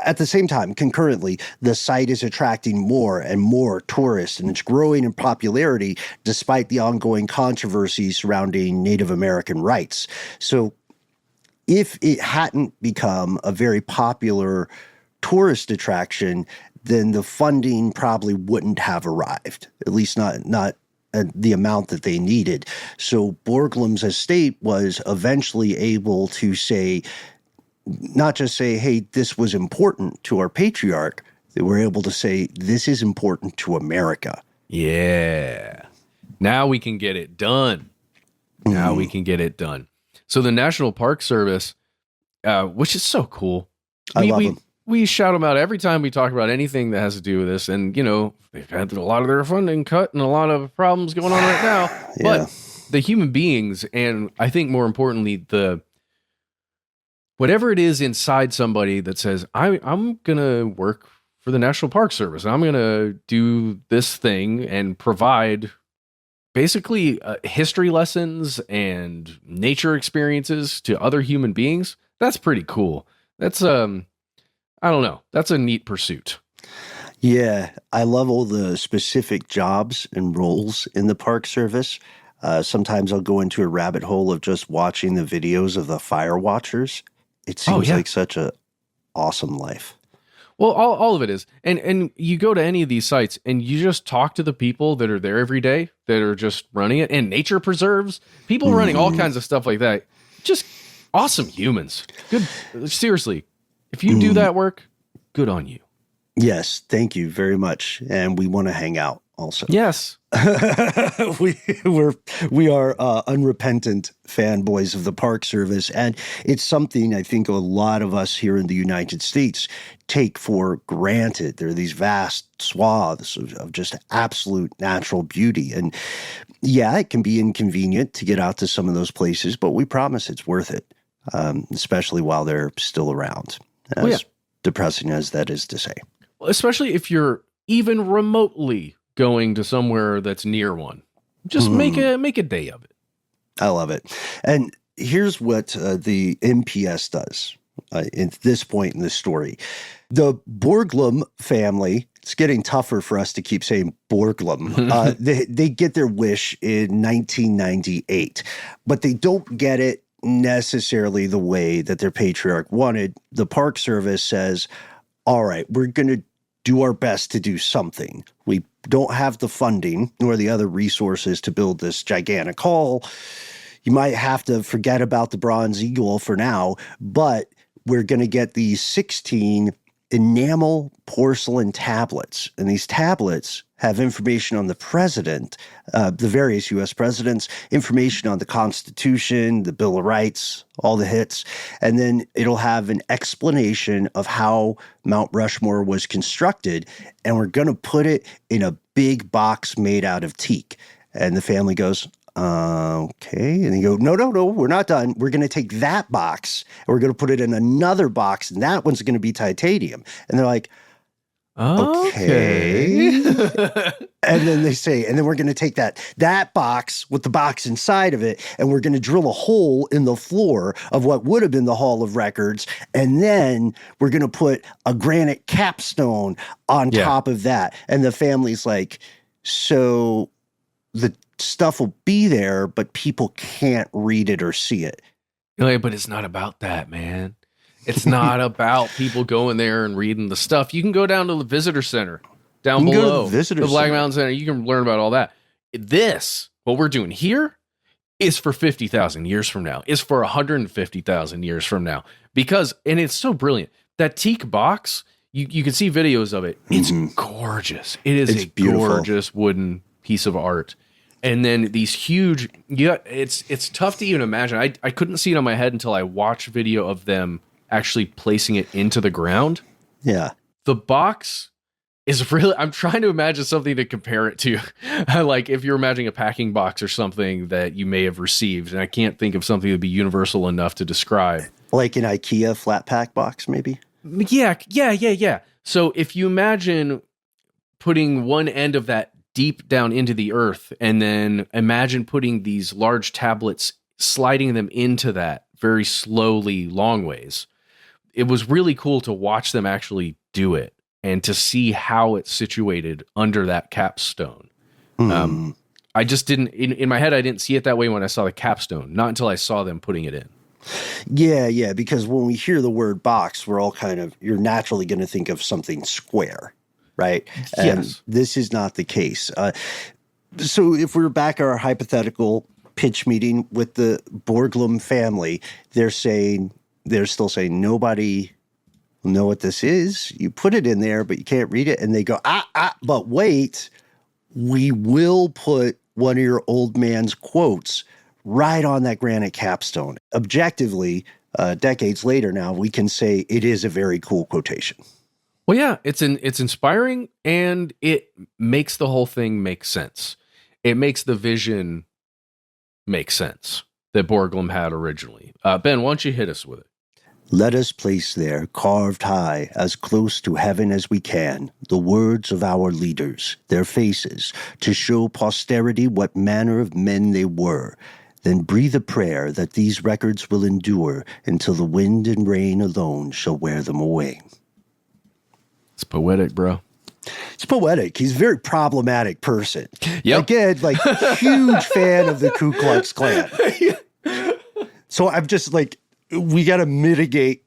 at the same time, concurrently, the site is attracting more and more tourists, and it's growing in popularity despite the ongoing controversy surrounding Native American rights. So if it hadn't become a very popular tourist attraction, then the funding probably wouldn't have arrived, at least not the amount that they needed. So Borglum's estate was eventually able to say, not just say, hey, this was important to our patriarch. They were able to say, this is important to America. Yeah. Now we can get it done. Now we can get it done. So the National Park Service, which is so cool. I love them. We shout them out every time we talk about anything that has to do with this. And, you know, they've had a lot of their funding cut and a lot of problems going on right now. Yeah. But the human beings, and I think more importantly, whatever it is inside somebody that says, I'm going to work for the National Park Service. I'm going to do this thing and provide basically history lessons and nature experiences to other human beings. That's pretty cool. That's, I don't know. That's a neat pursuit. Yeah, I love all the specific jobs and roles in the Park Service. Sometimes I'll go into a rabbit hole of just watching the videos of the fire watchers. It seems like such a awesome life. Well, all of it is. And you go to any of these sites and you just talk to the people that are there every day that are just running it, and nature preserves, people running all kinds of stuff like that. Just awesome humans. Good. Seriously. If you do that work, good on you. Yes, thank you very much. And we want to hang out also. Yes. we are unrepentant fanboys of the Park Service, and it's something I think a lot of us here in the United States take for granted. There are these vast swaths of just absolute natural beauty, and yeah, it can be inconvenient to get out to some of those places, but we promise it's worth it, especially while they're still around. As depressing as that is to say. Well, especially if you're even remotely going to somewhere that's near one. Just make a day of it. I love it. And here's what the NPS does at this point in the story. The Borglum family, it's getting tougher for us to keep saying Borglum. They get their wish in 1998, but they don't get it necessarily the way that their patriarch wanted. The Park Service says, all right, we're going to do our best to do something. We don't have the funding nor the other resources to build this gigantic hall. You might have to forget about the Bronze Eagle for now, but we're going to get these 16 enamel porcelain tablets. And these tablets have information on the president, the various U.S. presidents, information on the Constitution, the Bill of Rights, all the hits. And then it'll have an explanation of how Mount Rushmore was constructed. And we're going to put it in a big box made out of teak. And the family goes, okay. And they go, no, we're not done. We're going to take that box and we're going to put it in another box, and that one's going to be titanium. And they're like, okay. And then they say, and then we're going to take that box with the box inside of it, and we're going to drill a hole in the floor of what would have been the Hall of Records. And then we're going to put a granite capstone on top of that. And the family's like, so the stuff will be there, but people can't read it or see it. But it's not about that, man. It's not about people going there and reading the stuff. You can go down to the visitor center down below the Black Mountain Center. You can learn about all that. What we're doing here is for 50,000 years from now, is for 150,000 years from now. Because, and it's so brilliant, that teak box, you can see videos of it. It's gorgeous. It's beautiful. Gorgeous wooden piece of art. And then these huge, it's tough to even imagine. I couldn't see it on my head until I watched video of them actually placing it into the ground. Yeah. The box is really, I'm trying to imagine something to compare it to. Like if you're imagining a packing box or something that you may have received, and I can't think of something that would be universal enough to describe. Like an IKEA flat pack box, maybe? Yeah. So if you imagine putting one end of that deep down into the earth, and then imagine putting these large tablets, sliding them into that very slowly, long ways. It was really cool to watch them actually do it and to see how it's situated under that capstone. I just didn't, in my head, I didn't see it that way when I saw the capstone, not until I saw them putting it in. Yeah, because when we hear the word box, we're all you're naturally going to think of something square, right? And yes. This is not the case. So if we're back at our hypothetical pitch meeting with the Borglum family, they're still saying nobody will know what this is. You put it in there, but you can't read it. And they go, but wait, we will put one of your old man's quotes right on that granite capstone. Objectively, decades later now, we can say it is a very cool quotation. Well, yeah, it's inspiring, and it makes the whole thing make sense. It makes the vision make sense that Borglum had originally. Ben, why don't you hit us with it? Let us place there, carved high, as close to heaven as we can, the words of our leaders, their faces, to show posterity what manner of men they were. Then breathe a prayer that these records will endure until the wind and rain alone shall wear them away. It's poetic, bro. It's poetic. He's a very problematic person. Yep. Again, huge fan of the Ku Klux Klan. So I'm just we got to mitigate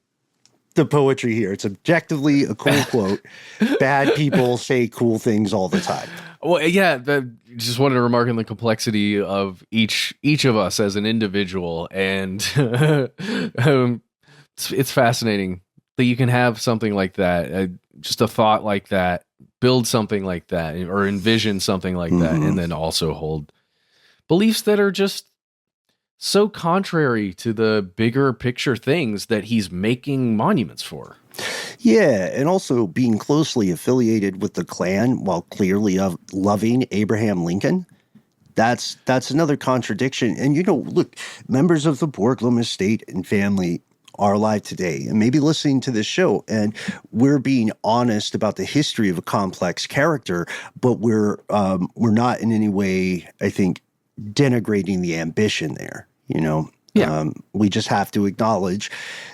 the poetry here. It's objectively a cool quote. Bad people say cool things all the time. Well, yeah, just wanted to remark on the complexity of each of us as an individual, and it's fascinating that you can have something like that, just a thought like that, build something like that, or envision something like that, and then also hold beliefs that are just so contrary to the bigger picture things that he's making monuments for. Yeah, and also being closely affiliated with the Klan while clearly loving Abraham Lincoln. That's another contradiction. And, look, members of the Borglum estate and family are alive today and maybe listening to this show. And we're being honest about the history of a complex character, but we're not in any way, I think, denigrating the ambition there, Yeah. We just have to acknowledge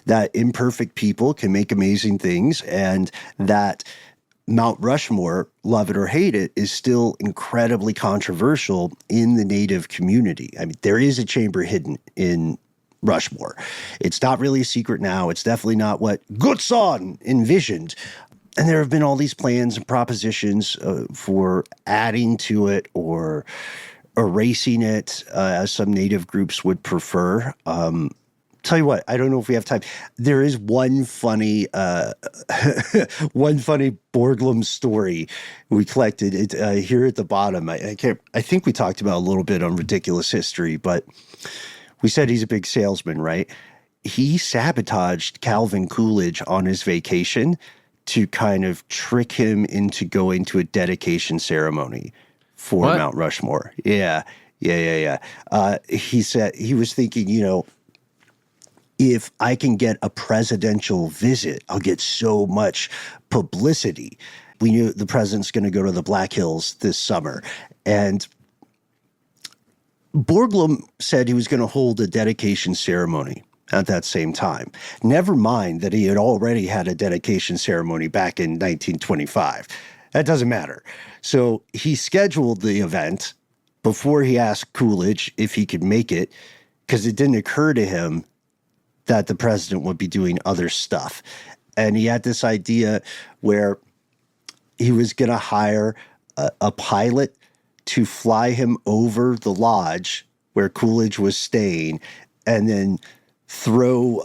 that imperfect people can make amazing things, and that Mount Rushmore, love it or hate it, is still incredibly controversial in the Native community. I mean, there is a chamber hidden in Rushmore. It's not really a secret now. It's definitely not what Gutzon envisioned. And there have been all these plans and propositions for adding to it or erasing it, as some Native groups would prefer. Tell you what, I don't know if we have time. There is one funny Borglum story we collected it here at the bottom. I think we talked about a little bit on Ridiculous History, but we said he's a big salesman, right? He sabotaged Calvin Coolidge on his vacation to kind of trick him into going to a dedication ceremony for Mount Rushmore. Yeah. He said he was thinking, if I can get a presidential visit, I'll get so much publicity. We knew the president's going to go to the Black Hills this summer. And Borglum said he was going to hold a dedication ceremony at that same time. Never mind that he had already had a dedication ceremony back in 1925. That doesn't matter. So he scheduled the event before he asked Coolidge if he could make it, because it didn't occur to him that the president would be doing other stuff. And he had this idea where he was going to hire a pilot to fly him over the lodge where Coolidge was staying, and then throw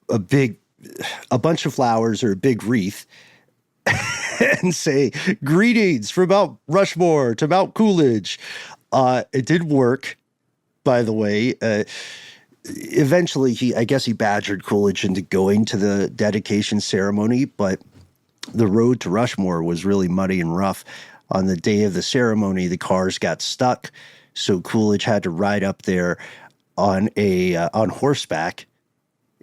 a bunch of flowers or a big wreath and say, "Greetings from Mount Rushmore to Mount Coolidge." It did work, by the way. Eventually, I guess he badgered Coolidge into going to the dedication ceremony, but the road to Rushmore was really muddy and rough. On the day of the ceremony, the cars got stuck, so Coolidge had to ride up there on horseback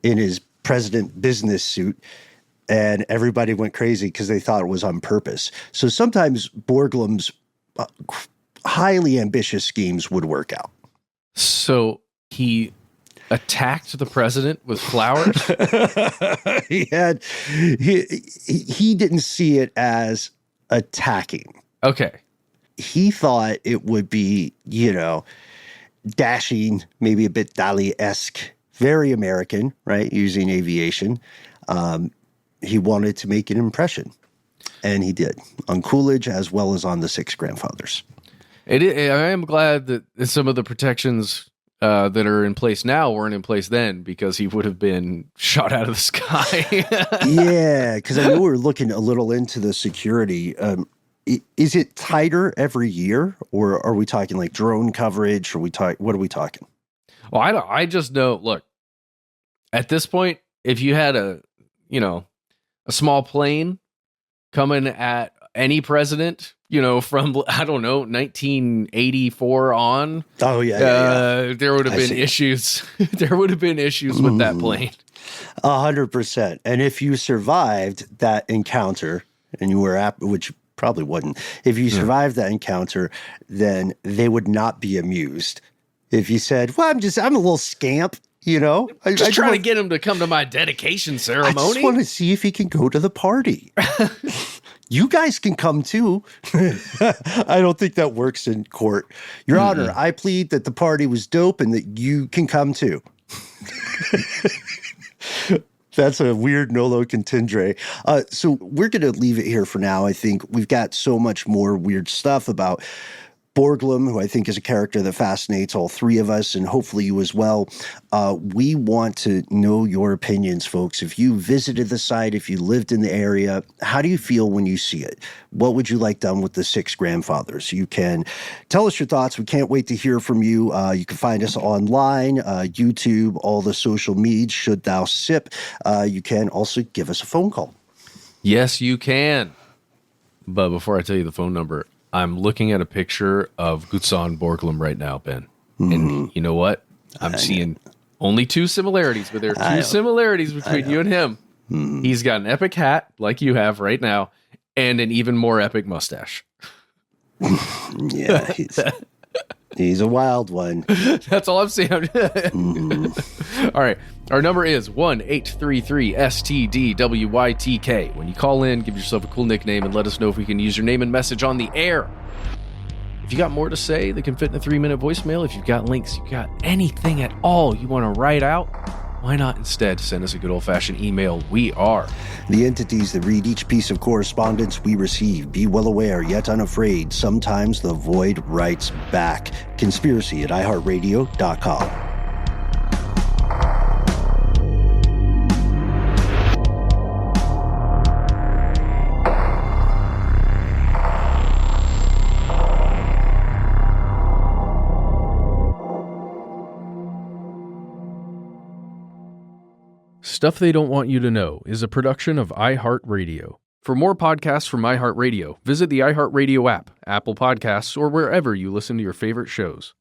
in his president business suit, and everybody went crazy because they thought it was on purpose. So sometimes Borglum's highly ambitious schemes would work out. So he attacked the president with flowers? He didn't see it as attacking. Okay. He thought it would be, dashing, maybe a bit Dali-esque, very American, right? Using aviation. He wanted to make an impression, and he did, on Coolidge as well as on the six grandfathers. I am glad that some of the protections that are in place now weren't in place then, because he would have been shot out of the sky. Yeah, because I know we're looking a little into the security. Is it tighter every year, or are we talking like drone coverage? What are we talking? Well, I just know, look, at this point, if you had a small plane coming at any president, from, I don't know, 1984 on. Oh, yeah. There would have been issues. There would have been issues with that plane. 100%. And if you survived that encounter, and you were which probably wouldn't, if you survived that encounter, then they would not be amused. If you said, well, I'm a little scamp, I'm just trying to get him to come to my dedication ceremony. I just want to see if he can go to the party. You guys can come too. I don't think that works in court. Your Honor, I plead that the party was dope and that you can come too. That's a weird nolo contendere. So we're going to leave it here for now. I think we've got so much more weird stuff about Borglum, who I think is a character that fascinates all three of us, and hopefully you as well. We want to know your opinions, folks. If you visited the site, if you lived in the area, how do you feel when you see it? What would you like done with the six grandfathers? You can tell us your thoughts. We can't wait to hear from you. You can find us online, YouTube, all the social medias, should thou sip. You can also give us a phone call. Yes, you can. But before I tell you the phone number, I'm looking at a picture of Gutzon Borglum right now, Ben. And you know what? I'm seeing only two similarities, but there are two similarities between you and him. He's got an epic hat, like you have right now, and an even more epic mustache. Yeah, he's a wild one. That's all I'm saying. All right. Our number is 1-833-STDWYTK. When you call in, give yourself a cool nickname and let us know if we can use your name and message on the air. If you got more to say that can fit in a 3-minute voicemail, if you've got links, you've got anything at all you want to write out, why not instead send us a good old-fashioned email? We are the entities that read each piece of correspondence we receive. Be well aware, yet unafraid. Sometimes the void writes back. Conspiracy at iHeartRadio.com. Stuff They Don't Want You to Know is a production of iHeartRadio. For more podcasts from iHeartRadio, visit the iHeartRadio app, Apple Podcasts, or wherever you listen to your favorite shows.